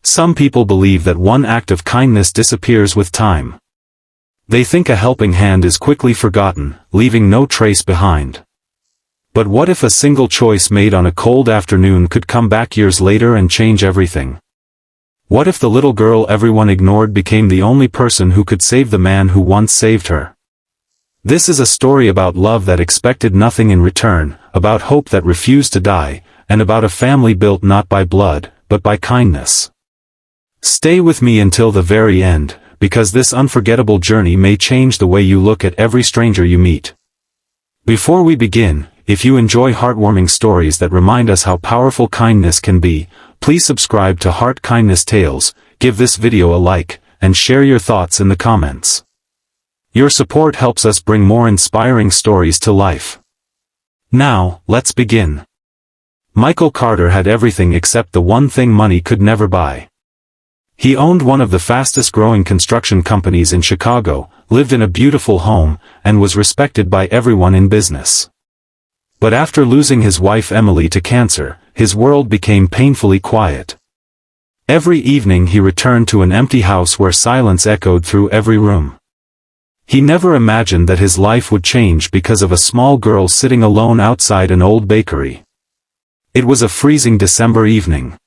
Some people believe that one act of kindness disappears with time. They think a helping hand is quickly forgotten, leaving no trace behind. But what if a single choice made on a cold afternoon could come back years later and change everything? What if the little girl everyone ignored became the only person who could save the man who once saved her? This is a story about love that expected nothing in return, about hope that refused to die, and about a family built not by blood, but by kindness. Stay with me until the very end, because this unforgettable journey may change the way you look at every stranger you meet. Before we begin, if you enjoy heartwarming stories that remind us how powerful kindness can be, please subscribe to Heart Kindness Tales, give this video a like, and share your thoughts in the comments. Your support helps us bring more inspiring stories to life. Now, let's begin. Michael Carter had everything except the one thing money could never buy. He owned one of the fastest-growing construction companies in Chicago, lived in a beautiful home, and was respected by everyone in business. But after losing his wife Emily to cancer, his world became painfully quiet. Every evening he returned to an empty house where silence echoed through every room. He never imagined that his life would change because of a small girl sitting alone outside an old bakery. It was a freezing December evening.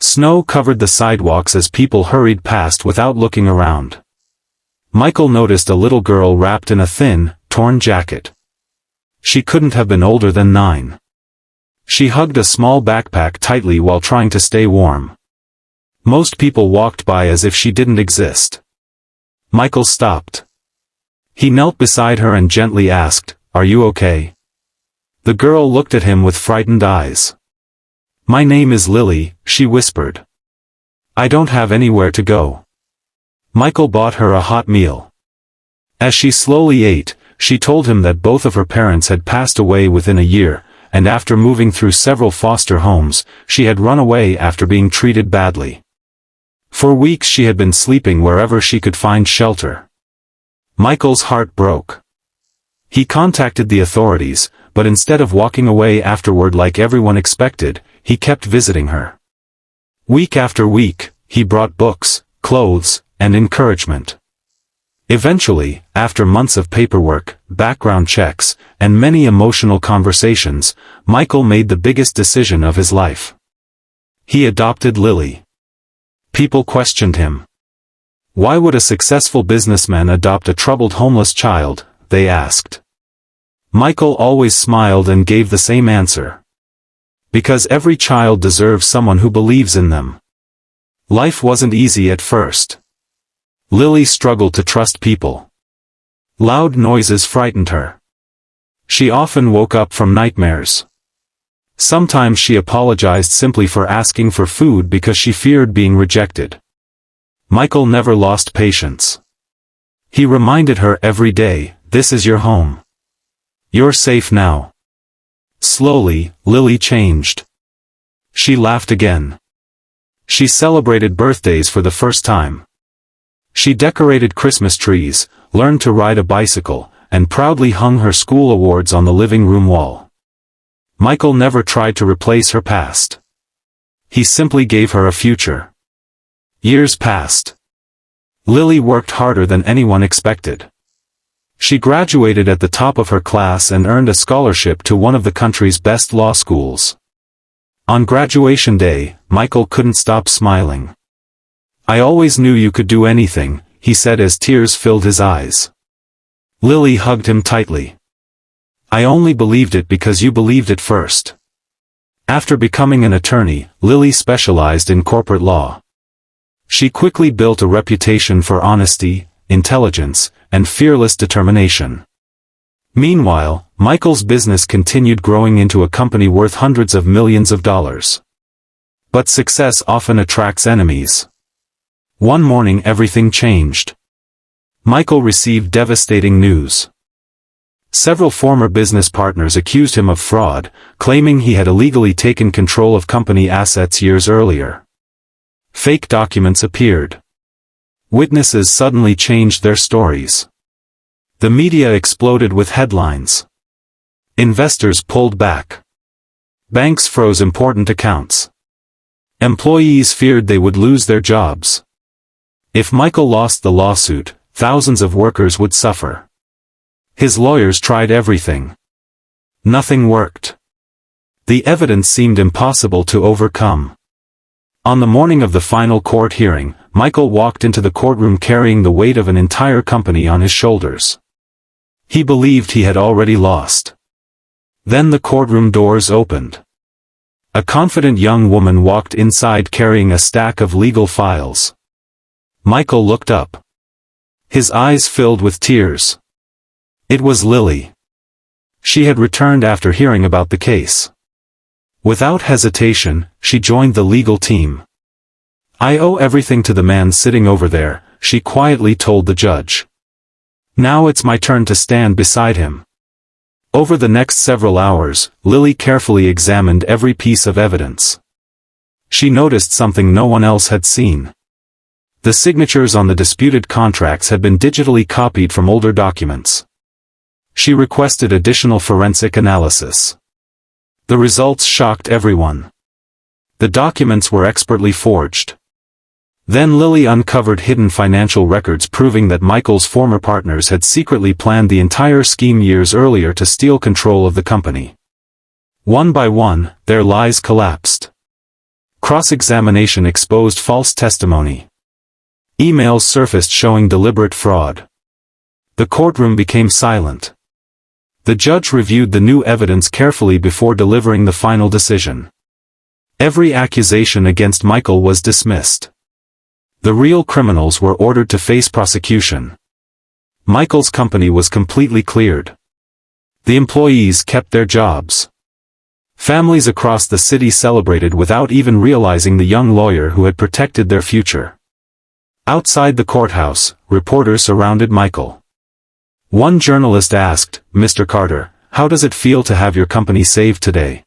Snow covered the sidewalks as people hurried past without looking around. Michael noticed a little girl wrapped in a thin, torn jacket. She couldn't have been older than 9. She hugged a small backpack tightly while trying to stay warm. Most people walked by as if she didn't exist. Michael stopped. He knelt beside her and gently asked, "Are you okay?" The girl looked at him with frightened eyes. "My name is Lily," she whispered. "I don't have anywhere to go." Michael bought her a hot meal. As she slowly ate, she told him that both of her parents had passed away within a year, and after moving through several foster homes, she had run away after being treated badly. For weeks she had been sleeping wherever she could find shelter. Michael's heart broke. He contacted the authorities, but instead of walking away afterward like everyone expected, he kept visiting her. Week after week, he brought books, clothes, and encouragement. Eventually, after months of paperwork, background checks, and many emotional conversations, Michael made the biggest decision of his life. He adopted Lily. People questioned him. Why would a successful businessman adopt a troubled homeless child, they asked. Michael always smiled and gave the same answer. Because every child deserves someone who believes in them. Life wasn't easy at first. Lily struggled to trust people. Loud noises frightened her. She often woke up from nightmares. Sometimes she apologized simply for asking for food because she feared being rejected. Michael never lost patience. He reminded her every day, "This is your home. You're safe now." Slowly, Lily changed. She laughed again. She celebrated birthdays for the first time. She decorated Christmas trees, learned to ride a bicycle, and proudly hung her school awards on the living room wall. Michael never tried to replace her past. He simply gave her a future. Years passed. Lily worked harder than anyone expected. She graduated at the top of her class and earned a scholarship to one of the country's best law schools. On graduation day, Michael couldn't stop smiling. "I always knew you could do anything," he said as tears filled his eyes. Lily hugged him tightly. "I only believed it because you believed it first." After becoming an attorney, Lily specialized in corporate law. She quickly built a reputation for honesty, intelligence, and fearless determination. Meanwhile, Michael's business continued growing into a company worth hundreds of millions of dollars. But success often attracts enemies. One morning everything changed. Michael received devastating news. Several former business partners accused him of fraud, claiming he had illegally taken control of company assets years earlier. Fake documents appeared. Witnesses suddenly changed their stories. The media exploded with headlines. Investors pulled back. Banks froze important accounts. Employees feared they would lose their jobs. If Michael lost the lawsuit, thousands of workers would suffer. His lawyers tried everything. Nothing worked. The evidence seemed impossible to overcome. On the morning of the final court hearing, Michael walked into the courtroom carrying the weight of an entire company on his shoulders. He believed he had already lost. Then the courtroom doors opened. A confident young woman walked inside carrying a stack of legal files. Michael looked up. His eyes filled with tears. It was Lily. She had returned after hearing about the case. Without hesitation, she joined the legal team. "I owe everything to the man sitting over there," she quietly told the judge. "Now it's my turn to stand beside him." Over the next several hours, Lily carefully examined every piece of evidence. She noticed something no one else had seen. The signatures on the disputed contracts had been digitally copied from older documents. She requested additional forensic analysis. The results shocked everyone. The documents were expertly forged. Then Lily uncovered hidden financial records proving that Michael's former partners had secretly planned the entire scheme years earlier to steal control of the company. One by one, their lies collapsed. Cross-examination exposed false testimony. Emails surfaced showing deliberate fraud. The courtroom became silent. The judge reviewed the new evidence carefully before delivering the final decision. Every accusation against Michael was dismissed. The real criminals were ordered to face prosecution. Michael's company was completely cleared. The employees kept their jobs. Families across the city celebrated without even realizing the young lawyer who had protected their future. Outside the courthouse, reporters surrounded Michael. One journalist asked, "Mr. Carter, how does it feel to have your company saved today?"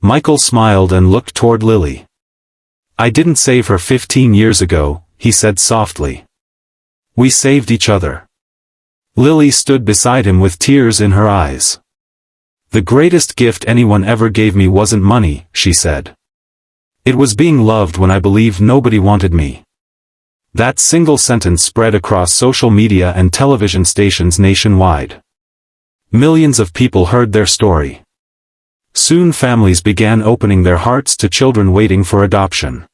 Michael smiled and looked toward Lily. "I didn't save her 15 years ago," he said softly. "We saved each other." Lily stood beside him with tears in her eyes. "The greatest gift anyone ever gave me wasn't money," she said. "It was being loved when I believed nobody wanted me." That single sentence spread across social media and television stations nationwide. Millions of people heard their story. Soon families began opening their hearts to children waiting for adoption.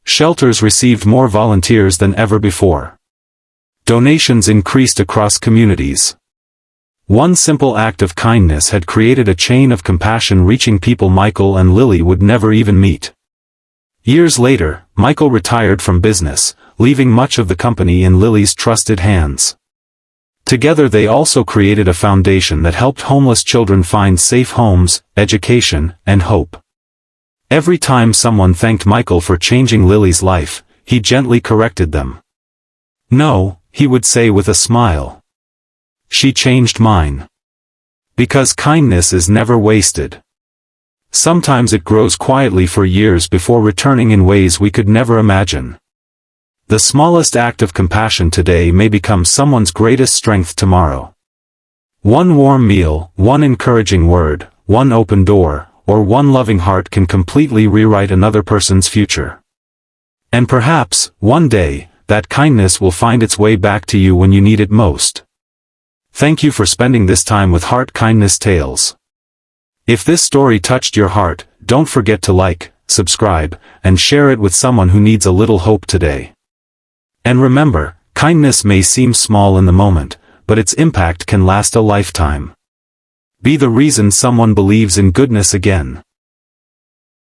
Shelters received more volunteers than ever before. Donations increased across communities. One simple act of kindness had created a chain of compassion reaching people Michael and Lily would never even meet. Years later, Michael retired from business, leaving much of the company in Lily's trusted hands. Together they also created a foundation that helped homeless children find safe homes, education, and hope. Every time someone thanked Michael for changing Lily's life, he gently corrected them. "No," he would say with a smile. "She changed mine." Because kindness is never wasted. Sometimes it grows quietly for years before returning in ways we could never imagine. The smallest act of compassion today may become someone's greatest strength tomorrow. One warm meal, one encouraging word, one open door, or one loving heart can completely rewrite another person's future. And perhaps, one day, that kindness will find its way back to you when you need it most. Thank you for spending this time with Heart Kindness Tales. If this story touched your heart, don't forget to like, subscribe, and share it with someone who needs a little hope today. And remember, kindness may seem small in the moment, but its impact can last a lifetime. Be the reason someone believes in goodness again.